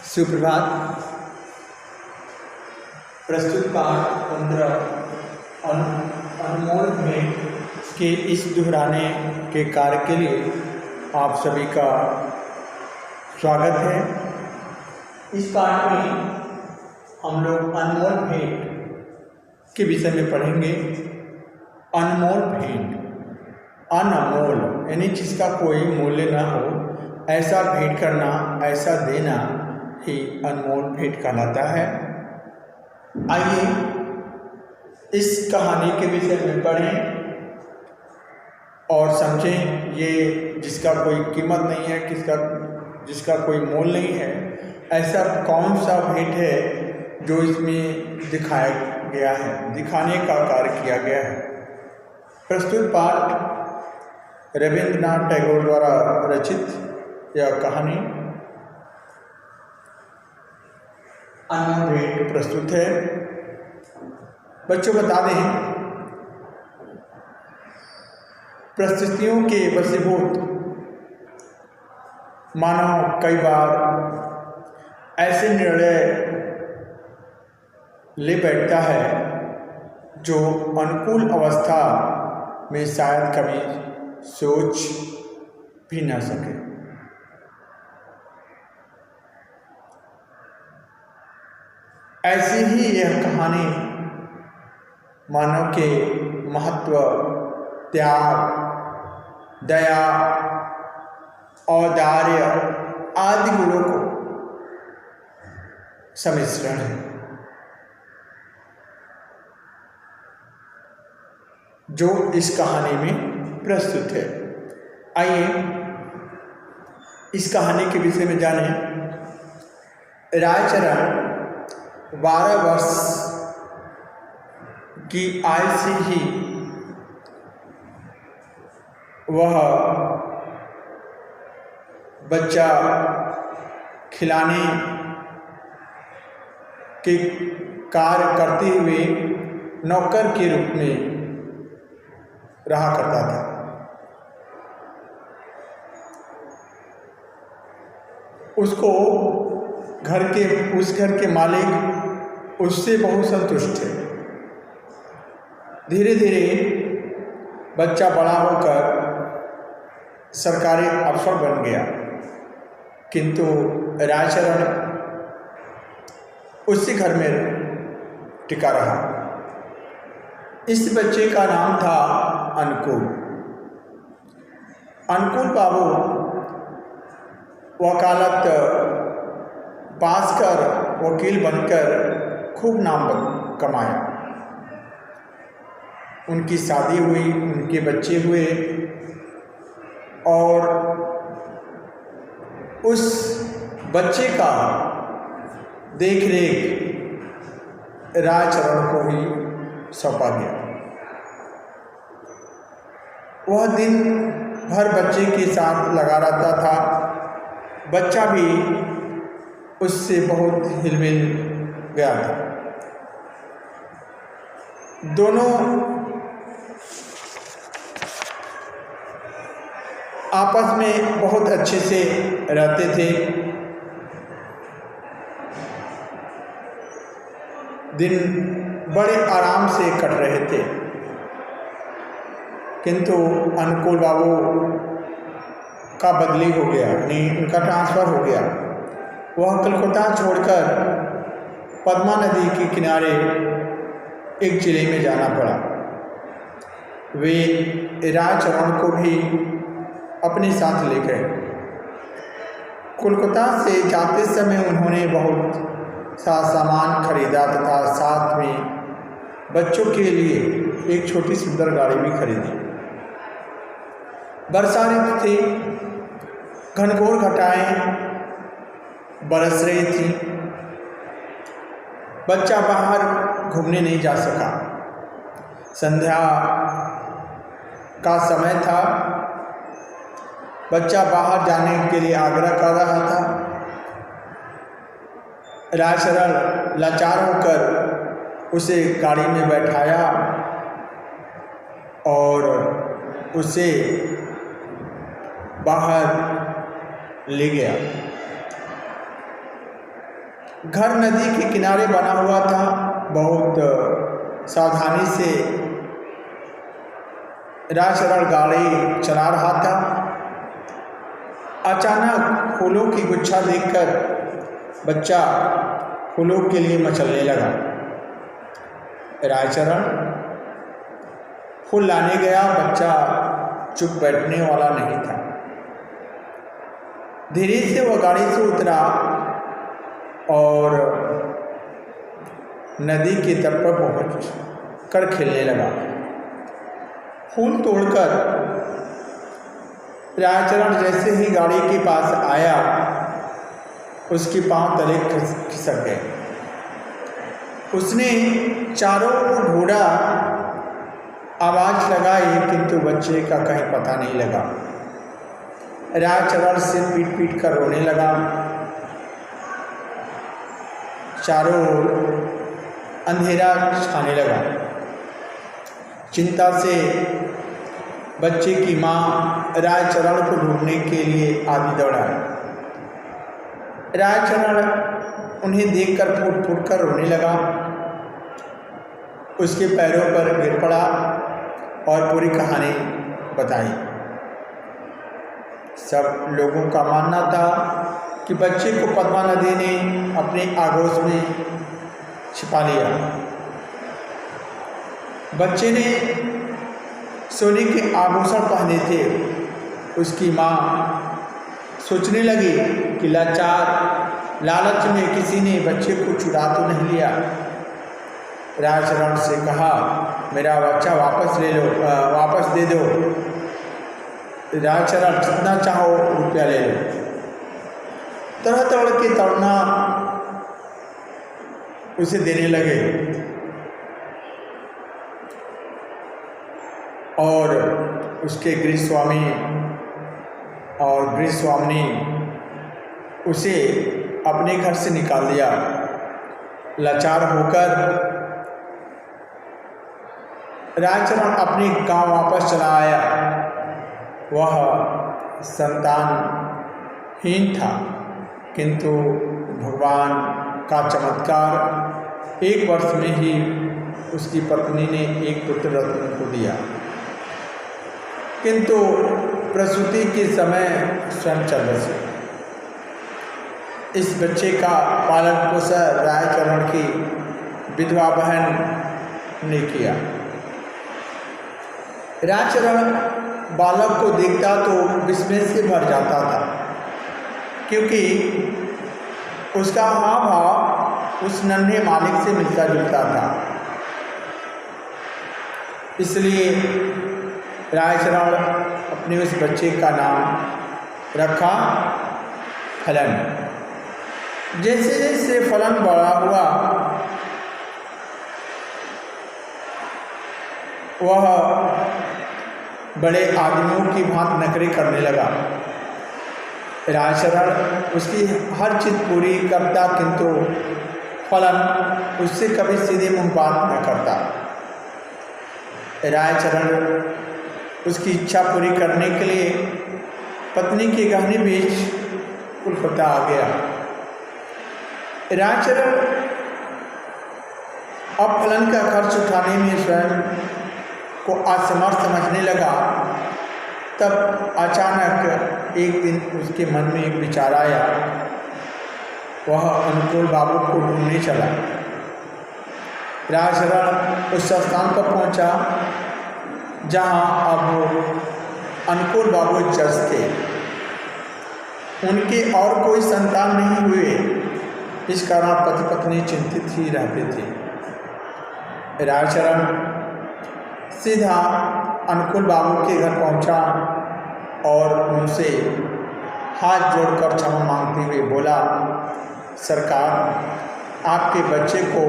सुप्रभात। प्रस्तुत पाठ 15 अनमोल भेंट के इस दोहराने के कार्य के लिए आप सभी का स्वागत है। इस पाठ में हम लोग अनमोल भेंट के विषय में पढ़ेंगे। अनमोल भेंट, अनमोल यानी जिसका कोई मूल्य ना हो, ऐसा भेंट करना, ऐसा देना ही अनमोल भेंट कहलाता है। आइए इस कहानी के विषय में पढ़ें और समझें। ये जिसका कोई कीमत नहीं है, जिसका कोई मोल नहीं है, ऐसा कौन सा भेंट है जो इसमें दिखाया गया है, दिखाने का कार्य किया गया है। प्रस्तुत पाठ रविंद्रनाथ टैगोर द्वारा रचित यह कहानी अनमोल भेंट प्रस्तुत है। बच्चों बता दें, परिस्थितियों के वशीभूत मानव कई बार ऐसे निर्णय ले बैठता है जो अनुकूल अवस्था में शायद कभी सोच भी न सके। ऐसी ही यह कहानी मानव के महत्व, त्याग, दया, औदार्य आदि गुणों को सम्मिश्रण है, जो इस कहानी में प्रस्तुत है। आइए इस कहानी के विषय में जानें। रायचरण 12 वर्ष की आयु से ही वह बच्चा खिलाने के कार्य करते हुए नौकर के रूप में रहा करता था। उसको उस घर के मालिक उससे बहुत संतुष्ट थे। धीरे धीरे बच्चा बड़ा होकर सरकारी अफसर बन गया, किंतु रायचरण उसी घर में टिका रहा। इस बच्चे का नाम था अनुकूल। अनुकूल बाबू वकालत पास कर वकील बनकर खूब नाम कमाया। उनकी शादी हुई, उनके बच्चे हुए और उस बच्चे का देख रेख रायचरण को ही सौंपा गया। वह दिन भर बच्चे के साथ लगा रहता था। बच्चा भी उससे बहुत हिलमिल गया था। दोनों आपस में बहुत अच्छे से रहते थे। दिन बड़े आराम से कट रहे थे, किंतु अनुकूल बाबू का बदली हो गया, यानी उनका ट्रांसफ़र हो गया। वह कलकत्ता छोड़कर पद्मा नदी के किनारे एक जिले में जाना पड़ा। वे रायचरण को भी अपने साथ ले गए। कोलकाता से जाते समय उन्होंने बहुत सा सामान खरीदा तथा साथ में बच्चों के लिए एक छोटी सुंदर गाड़ी भी खरीदी। वर्षा ऋतु थी, घनघोर घटाएं बरस रही थी। बच्चा बाहर घूमने नहीं जा सका। संध्या का समय था। बच्चा बाहर जाने के लिए आग्रह कर रहा था। रायचरण लाचार होकर उसे गाड़ी में बैठाया और उसे बाहर ले गया। घर नदी के किनारे बना हुआ था। बहुत सावधानी से राजचरण गाड़ी चला रहा था। अचानक फूलों की गुच्छा देखकर बच्चा फूलों के लिए मचलने लगा। राजचरण फूल लाने गया, बच्चा चुप बैठने वाला नहीं था। धीरे से वह गाड़ी से उतरा और नदी के तट पर पहुँच कर खेलने लगा। फूल तोड़कर राजचरण जैसे ही गाड़ी के पास आया, उसके पांव तले खिसक गए। उसने चारों ओर ढूंढा, आवाज लगाई, किंतु बच्चे का कहीं पता नहीं लगा। राजचरण से पीट पीट कर रोने लगा। चारों ओर अंधेरा छाने लगा। चिंता से बच्चे की माँ राजचरण को ढूंढने के लिए आगे दौड़ाई। राजचरण उन्हें देखकर फूट फूट कर रोने लगा। उसके पैरों पर गिर पड़ा और पूरी कहानी बताई। सब लोगों का मानना था कि बच्चे को पद्मा नदी ने अपने आगोश में छिपा लिया। बच्चे ने सोने के आभूषण पहने थे। उसकी माँ सोचने लगी कि लालच में किसी ने बच्चे को चुरा तो नहीं लिया। राजचरण से कहा, मेरा बच्चा वापस ले लो, वापस दे दो। राजचरण जितना चाहो रुपया ले लो। तरह तरह के तड़ना उसे देने लगे और उसके गृहस्वामी और गृहस्वामिनी उसे अपने घर से निकाल दिया। लाचार होकर राजचरण अपने गांव वापस चला आया। वह संतानहीन था, किंतु भगवान का चमत्कार, 1 वर्ष में ही उसकी पत्नी ने एक पुत्र रत्न को दिया। किंतु प्रसूति के समय स्वयं चल बसी। इस बच्चे का पालन पोषण राजचरण की विधवा बहन ने किया। राजचरण बालक को देखता तो विस्मय से भर जाता था, क्योंकि उसका हाव भाव उस नन्हे मालिक से मिलता जुलता था। इसलिए राजचरण अपने उस बच्चे का नाम रखा फलन। जैसे जैसे फलन बड़ा हुआ, वह बड़े आदमियों की भांति नखरे करने लगा। राजचरण उसकी हर चीज पूरी करता, किंतु फलन उससे कभी सीधे मुंह बात न करता। राजचरण उसकी इच्छा पूरी करने के लिए पत्नी के गहने बेच कोलकाता आ गया। राजचरण अब फलन का खर्च उठाने में स्वयं को असमर्थ समझने लगा। तब अचानक एक दिन उसके मन में एक विचार आया। वह अनुकूल बाबू को ढूंढने चला। राजचरण उस स्थान पर पहुंचा जहां अब अनुकूल बाबू जज थे। उनके और कोई संतान नहीं हुए, इस कारण पति पत्नी चिंतित ही रहते थे। राजचरण सीधा अनुकूल बाबू के घर पहुंचा और उनसे हाथ जोड़कर क्षमा मांगते हुए बोला, सरकार, आपके बच्चे को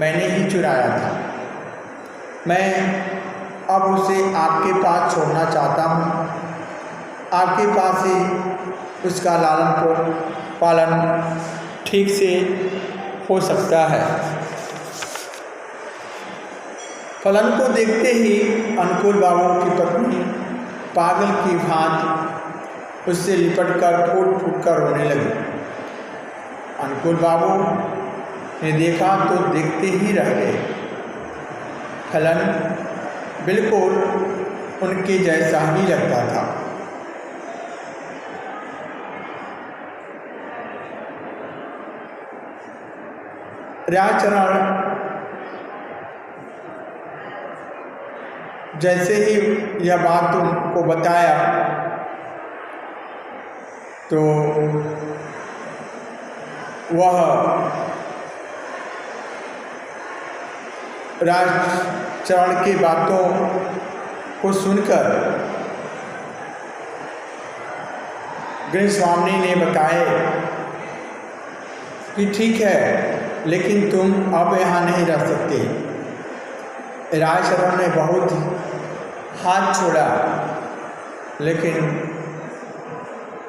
मैंने ही चुराया था। मैं अब उसे आपके पास छोड़ना चाहता हूँ। आपके पास ही उसका लालन पालन ठीक से हो सकता है। फलन को देखते ही अनुकूल बाबू की पत्नी पागल की भांति उससे लिपटकर फूट फूट कर रोने लगी। अनुकूल बाबू ने देखा तो देखते ही रह गए। फलन बिल्कुल उनके जैसा ही लगता था। राजचरण जैसे ही यह बात उनको बताया तो वह राजचरण की बातों को सुनकर गणेश स्वामी ने बताए कि ठीक है, लेकिन तुम अब यहाँ नहीं रह सकते। राजचरण ने बहुत हाथ छोड़ा, लेकिन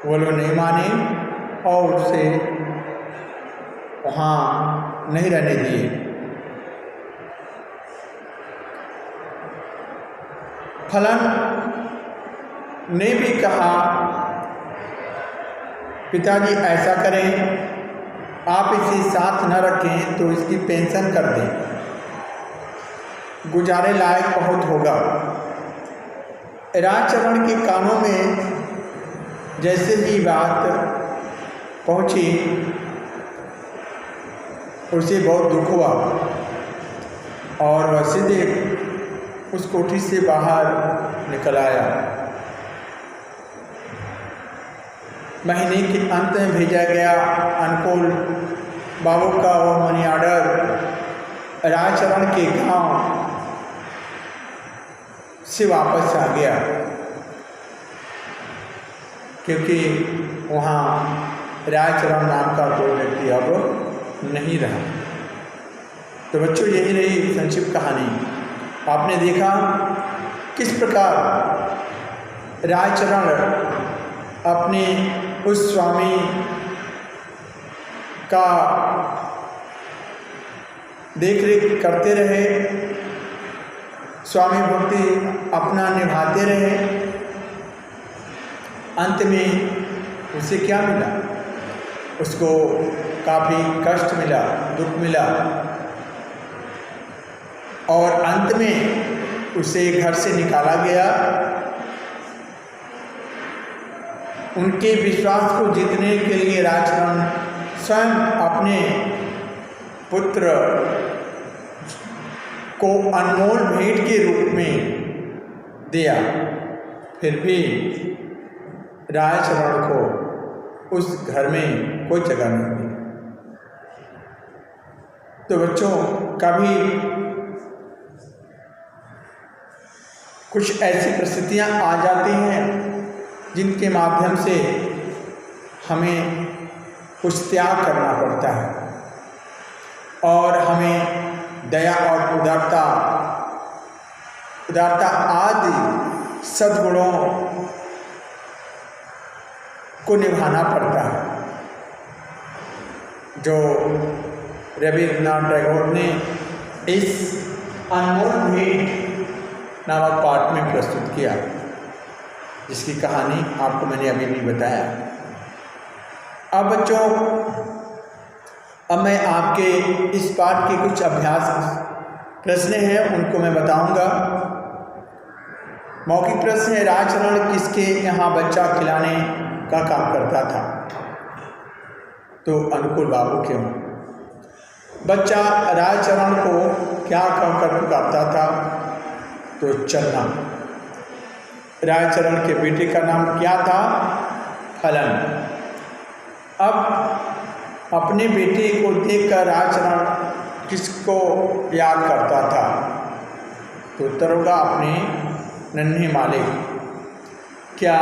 वो लोग नहीं माने और उसे वहाँ नहीं रहने दिए। फलन ने भी कहा, पिताजी ऐसा करें, आप इसे साथ न रखें तो इसकी पेंशन कर दें, गुजारे लायक बहुत होगा। राजचरण के कानों में जैसे ही बात पहुंची उसे बहुत दुख हुआ और वह सीधे उस कोठी से बाहर निकल आया। महीने के अंत में भेजा गया अनुकूल बाबू का वह मनी ऑर्डर राजचरण के गांव से वापस आ गया, क्योंकि वहाँ राजचरण नाम का कोई व्यक्ति अब नहीं रहा। तो बच्चों, यही रही संक्षिप्त कहानी। आपने देखा किस प्रकार राजचरण अपने उस स्वामी का देख रेख करते रहे, स्वामी भक्ति अपना निभाते रहे। अंत में उसे क्या मिला? उसको काफ़ी कष्ट मिला, दुख मिला और अंत में उसे घर से निकाला गया। उनके विश्वास को जीतने के लिए राजचरण स्वयं अपने पुत्र को अनमोल भेंट के रूप में दिया, फिर भी राजचरण को उस घर में कोई जगह नहीं मिली। तो बच्चों, कभी कुछ ऐसी परिस्थितियां आ जाती हैं जिनके माध्यम से हमें कुछ त्याग करना पड़ता है और हमें दया और उदारता आदि सद्गुणों को निभाना पड़ता है, जो रविन्द्रनाथ टैगोर ने इस अनमोल भेंट नामक पाठ में प्रस्तुत किया, जिसकी कहानी आपको मैंने अभी भी बताया। अब बच्चों, अब मैं आपके इस पाठ के कुछ अभ्यास प्रश्न हैं, उनको मैं बताऊंगा। मौखिक प्रश्न है, राजचरण किसके यहाँ बच्चा खिलाने का काम करता था? तो अनुकूल बाबू क्यों? बच्चा राजचरण को क्या कहकर पुकारता था? तो चन्ना। राजचरण के बेटे का नाम क्या था? फलन। अब अपने बेटे को देखकर राजचरण किसको याद करता था? तो उत्तर होगा अपने नन्हे मालिक। क्या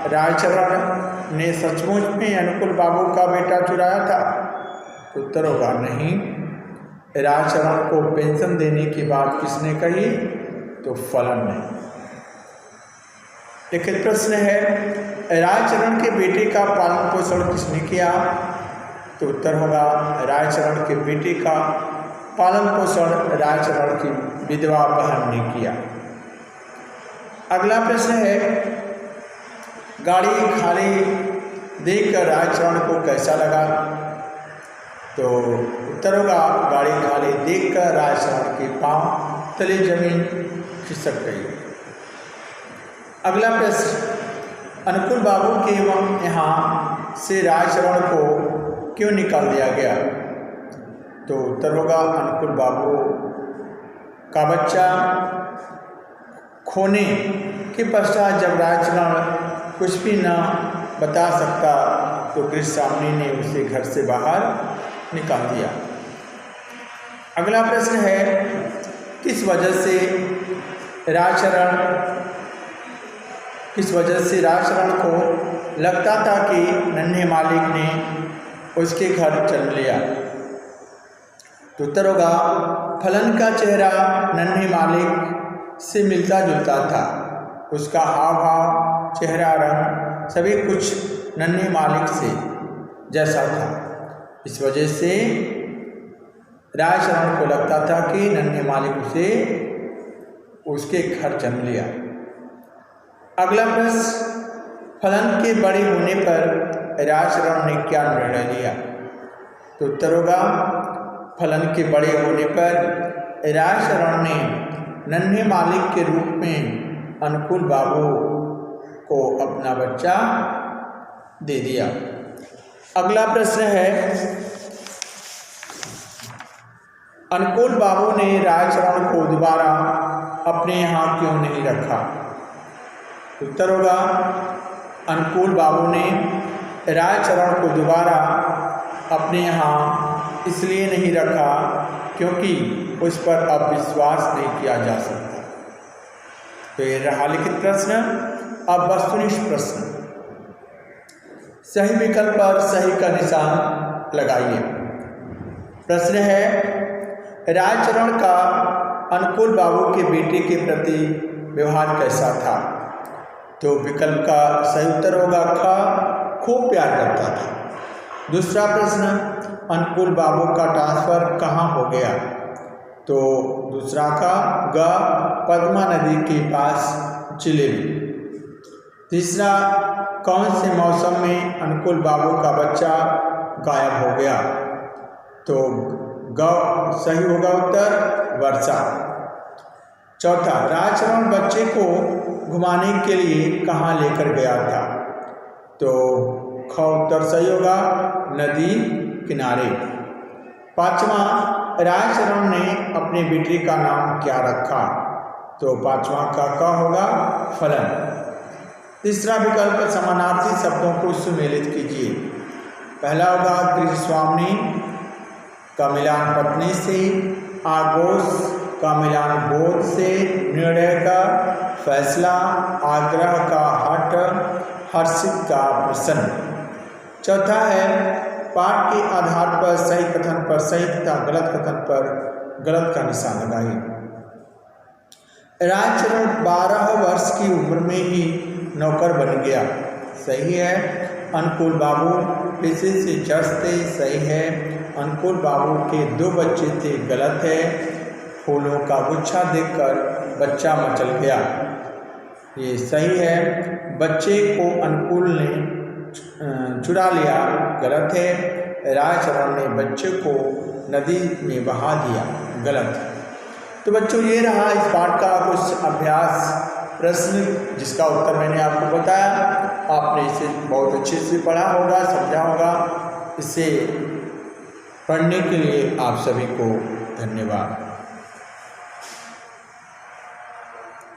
राजचरण ने सचमुच में अनुकूल बाबू का बेटा चुराया था? तो उत्तर होगा नहीं। राजचरण को पेंशन देने की बात किसने कही? तो फलन ने। लिखित प्रश्न है, राजचरण के बेटे का पालन पोषण किसने किया? तो उत्तर होगा राजचरण के बेटे का पालन पोषण राजचरण की विधवा बहन ने किया। अगला प्रश्न है, गाड़ी खाली देखकर राजचरण को कैसा लगा? तो उत्तर होगा गाड़ी खाली देखकर राजशरण के पांव तले जमीन खिसक गई। अगला प्रश्न, अनुकूल बाबू के यहाँ से राजशरण को क्यों निकाल दिया गया? तो उत्तर होगा अनुकूल बाबू का बच्चा खोने के पश्चात जब राजशरण कुछ भी न बता सकता तो गृहस्वामी ने उसे घर से बाहर निकाल दिया। अगला प्रश्न है, किस वजह से राजशरण को लगता था कि नन्हे मालिक ने उसके घर जन्म लिया? तो उत्तर होगा फलन का चेहरा नन्हे मालिक से मिलता जुलता था। उसका हाव भाव, चेहरा, रंग सभी कुछ नन्हे मालिक से जैसा था। इस वजह से राजशरण को लगता था कि नन्हे मालिक उसे उसके घर जन्म लिया। अगला प्रश्न, फलन के बड़े होने पर राजशरण ने क्या निर्णय लिया? तो उत्तर होगा फलन के बड़े होने पर राजशरण ने नन्हे मालिक के रूप में अनुकूल बाबू को अपना बच्चा दे दिया। अगला प्रश्न है, अनुकूल बाबू ने राजशरण को दोबारा अपने यहाँ क्यों नहीं रखा? उत्तर होगा अनुकूल बाबू ने राजशरण को दोबारा अपने यहाँ इसलिए नहीं रखा क्योंकि उस पर अब विश्वास नहीं किया जा सकता। तो ये रहा लिखित प्रश्न। अब वस्तुनिष्ठ प्रश्न, सही विकल्प पर सही का निशान लगाइए। प्रश्न है, राजशरण का अनुकूल बाबू के बेटे के प्रति व्यवहार कैसा था? तो विकल्प का सही उत्तर होगा ख, खूब प्यार करता था। दूसरा प्रश्न, अनुकूल बाबू का ट्रांसफर कहाँ हो गया? तो दूसरा का ग, पद्मा नदी के पास जिले में। तीसरा, कौन से मौसम में अनुकूल बाबू का बच्चा गायब हो गया? तो ग सही होगा उत्तर, वर्षा। चौथा, राजशरण बच्चे को घुमाने के लिए कहाँ लेकर गया था? तो ख उत्तर सही होगा, नदी किनारे। पांचवा, राजशरण ने अपने बेटे का नाम क्या रखा? तो पांचवा का क होगा, फलन। तीसरा विकल्प, समानार्थी शब्दों को सुमेलित कीजिए। पहला होगा गृहस्वामी का मिलान पत्नी से, आगोश का मिलान बोध से, निर्णय का फैसला, आग्रह का हठ, हर्षित का प्रसन्न। चौथा है, पाठ के आधार पर सही कथन पर सही तथा गलत कथन पर गलत का निशान लगाइए। राजशरण 12 वर्ष की उम्र में ही नौकर बन गया, सही है। अनुकूल बाबू पेशे से जज थे, सही है। अनुकूल बाबू के 2 बच्चे थे, गलत है। फूलों का गुच्छा देखकर बच्चा मचल गया, ये सही है। बच्चे को अनुकूल ने चुरा लिया, गलत है। राजशरण ने बच्चे को नदी में बहा दिया, गलत। तो बच्चों, ये रहा इस पाठ का कुछ अभ्यास प्रश्न जिसका उत्तर मैंने आपको बताया। आपने इसे बहुत अच्छे से पढ़ा होगा, समझा होगा। इसे पढ़ने के लिए आप सभी को धन्यवाद।